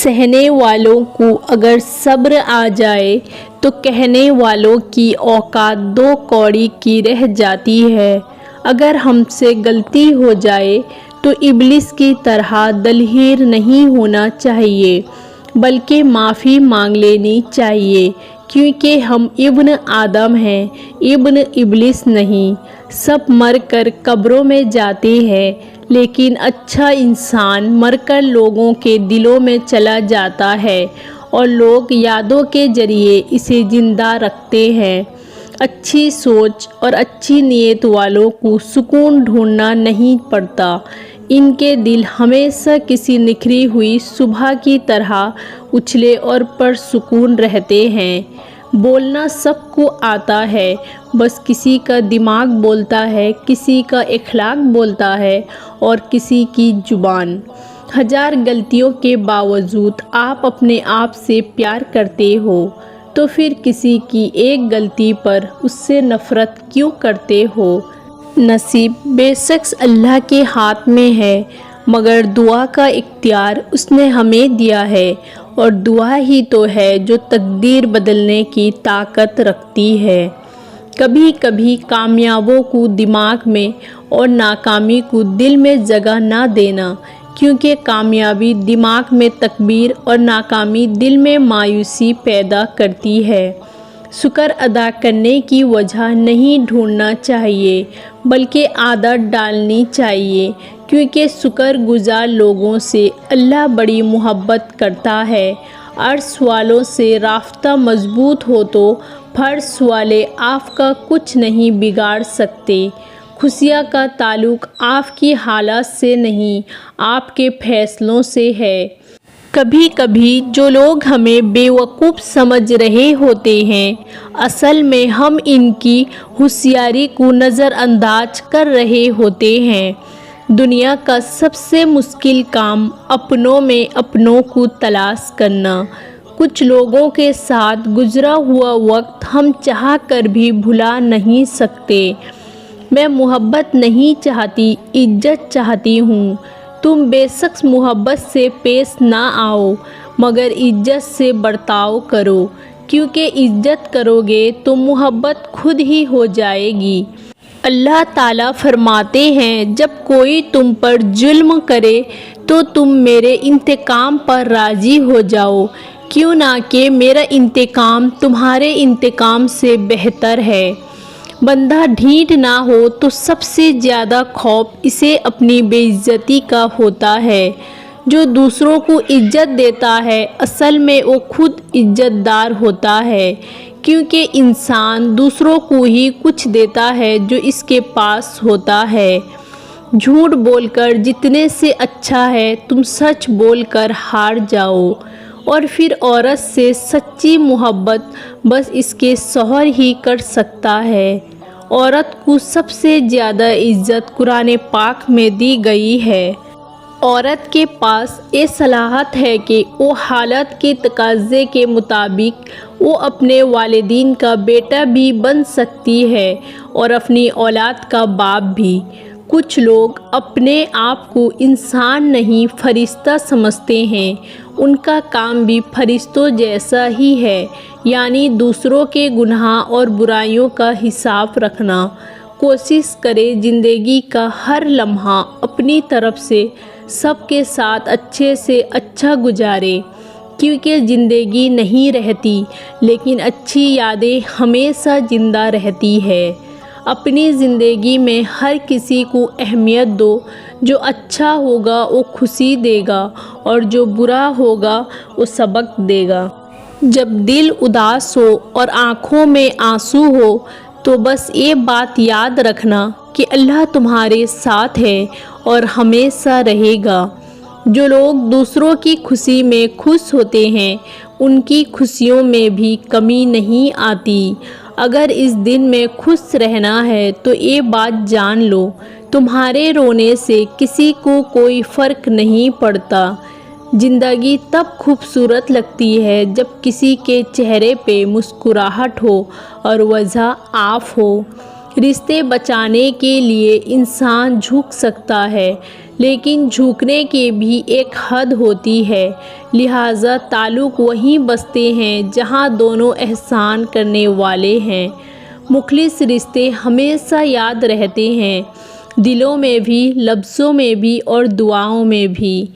सहने वालों को अगर सब्र आ जाए तो कहने वालों की औकात दो कौड़ी की रह जाती है। अगर हमसे गलती हो जाए तो इब्लिस की तरह दलहीर नहीं होना चाहिए, बल्कि माफ़ी मांग लेनी चाहिए, क्योंकि हम इब्न आदम हैं, इब्न इब्लिस नहीं। सब मर कर कब्रों में जाते हैं, लेकिन अच्छा इंसान मरकर लोगों के दिलों में चला जाता है और लोग यादों के ज़रिए इसे ज़िंदा रखते हैं। अच्छी सोच और अच्छी नीयत वालों को सुकून ढूंढना नहीं पड़ता। इनके दिल हमेशा किसी निखरी हुई सुबह की तरह उछले और पुरसुकून रहते हैं। बोलना सबको आता है, बस किसी का दिमाग बोलता है, किसी का इखलाक बोलता है और किसी की ज़ुबान। हजार गलतियों के बावजूद आप अपने आप से प्यार करते हो, तो फिर किसी की एक गलती पर उससे नफ़रत क्यों करते हो? नसीब बेशक अल्लाह के हाथ में है, मगर दुआ का इख्तियार उसने हमें दिया है, और दुआ ही तो है जो तकदीर बदलने की ताकत रखती है। कभी कभी कामयाबों को दिमाग में और नाकामी को दिल में जगह ना देना, क्योंकि कामयाबी दिमाग में तकबीर और नाकामी दिल में मायूसी पैदा करती है। शुक्र अदा करने की वजह नहीं ढूंढना चाहिए, बल्कि आदत डालनी चाहिए, क्योंकि शुक्रगुजार लोगों से अल्लाह बड़ी मोहब्बत करता है। अर्श वालों से राब्ता मजबूत हो तो फर्श वाले आपका कुछ नहीं बिगाड़ सकते। खुशियाँ का ताल्लुक़ आपकी हालात से नहीं, आपके फ़ैसलों से है। कभी कभी जो लोग हमें बेवकूफ़ समझ रहे होते हैं, असल में हम इनकी होशियारी को नज़रअंदाज कर रहे होते हैं। दुनिया का सबसे मुश्किल काम अपनों में अपनों को तलाश करना। कुछ लोगों के साथ गुजरा हुआ वक्त हम चाह कर भी भुला नहीं सकते। मैं मोहब्बत नहीं चाहती, इज्जत चाहती हूँ। तुम बेशक मोहब्बत से पेश ना आओ, मगर इज्जत से बर्ताव करो, क्योंकि इज्जत करोगे तो मोहब्बत खुद ही हो जाएगी। अल्लाह ताला फरमाते हैं, जब कोई तुम पर जुल्म करे तो तुम मेरे इंतकाम पर राज़ी हो जाओ, क्यों ना कि मेरा इंतकाम तुम्हारे इंतकाम से बेहतर है। बंदा ढीठ ना हो तो सबसे ज़्यादा खौफ इसे अपनी बेइज्जती का होता है। जो दूसरों को इज्जत देता है, असल में वो खुद इज्जतदार होता है, क्योंकि इंसान दूसरों को ही कुछ देता है जो इसके पास होता है। झूठ बोलकर जितने से अच्छा है तुम सच बोलकर हार जाओ। और फिर औरत से सच्ची मोहब्बत बस इसके शौहर ही कर सकता है। औरत को सबसे ज़्यादा इज्जत कुरान पाक में दी गई है। औरत के पास ये सलाहत है कि वो हालत के तकाज़े के मुताबिक वो अपने वालिदीन का बेटा भी बन सकती है और अपनी औलाद का बाप भी। कुछ लोग अपने आप को इंसान नहीं फरिश्ता समझते हैं। उनका काम भी फरिश्तों जैसा ही है, यानी दूसरों के गुनाह और बुराइयों का हिसाब रखना। कोशिश करें ज़िंदगी का हर लम्हा अपनी तरफ से सबके साथ अच्छे से अच्छा गुजारे, क्योंकि ज़िंदगी नहीं रहती, लेकिन अच्छी यादें हमेशा ज़िंदा रहती है। अपनी ज़िंदगी में हर किसी को अहमियत दो। जो अच्छा होगा वो खुशी देगा, और जो बुरा होगा वो सबक देगा। जब दिल उदास हो और आँखों में आंसू हो, तो बस ये बात याद रखना कि अल्लाह तुम्हारे साथ है और हमेशा रहेगा। जो लोग दूसरों की खुशी में खुश होते हैं, उनकी खुशियों में भी कमी नहीं आती। अगर इस दिन में खुश रहना है तो ये बात जान लो, तुम्हारे रोने से किसी को कोई फ़र्क नहीं पड़ता। ज़िंदगी तब खूबसूरत लगती है जब किसी के चेहरे पे मुस्कुराहट हो और वजह आफ हो। रिश्ते बचाने के लिए इंसान झुक सकता है, لیکن جھکنے کی بھی ایک حد ہوتی ہے، لہٰذا تعلق وہیں بستے ہیں جہاں دونوں احسان کرنے والے ہیں۔ مخلص رشتے ہمیشہ یاد رہتے ہیں، دلوں میں بھی، لفظوں میں بھی اور دعاؤں میں بھی۔